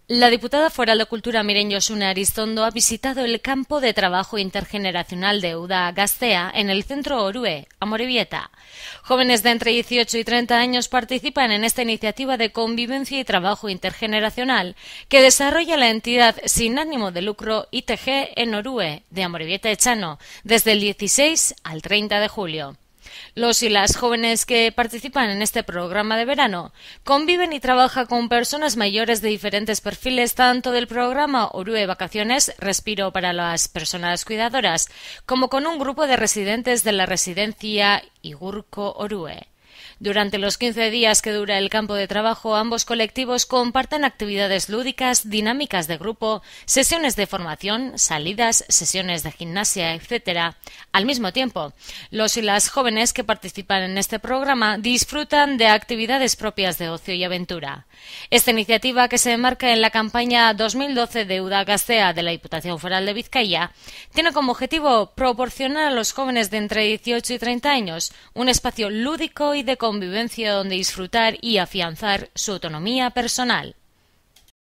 La diputada foral de Cultura Miren Josune Aristondo ha visitado el campo de trabajo intergeneracional de Uda Gaztea en el centro Orue, Amorebieta. Jóvenes de entre 18 y 30 años participan en esta iniciativa de convivencia y trabajo intergeneracional que desarrolla la entidad sin ánimo de lucro ITG en Orue, de Amorebieta Echano, desde el 16 al 30 de julio. Los y las jóvenes que participan en este programa de verano conviven y trabajan con personas mayores de diferentes perfiles, tanto del programa Orue Vacaciones, Respiro para las personas cuidadoras, como con un grupo de residentes de la residencia Igurco Orue. Durante los 15 días que dura el campo de trabajo, ambos colectivos comparten actividades lúdicas, dinámicas de grupo, sesiones de formación, salidas, sesiones de gimnasia, etc. Al mismo tiempo, los y las jóvenes que participan en este programa disfrutan de actividades propias de ocio y aventura. Esta iniciativa, que se enmarca en la campaña 2012 de Uda Gaztea de la Diputación Foral de Vizcaya, tiene como objetivo proporcionar a los jóvenes de entre 18 y 30 años un espacio lúdico y de convivencia donde disfrutar y afianzar su autonomía personal.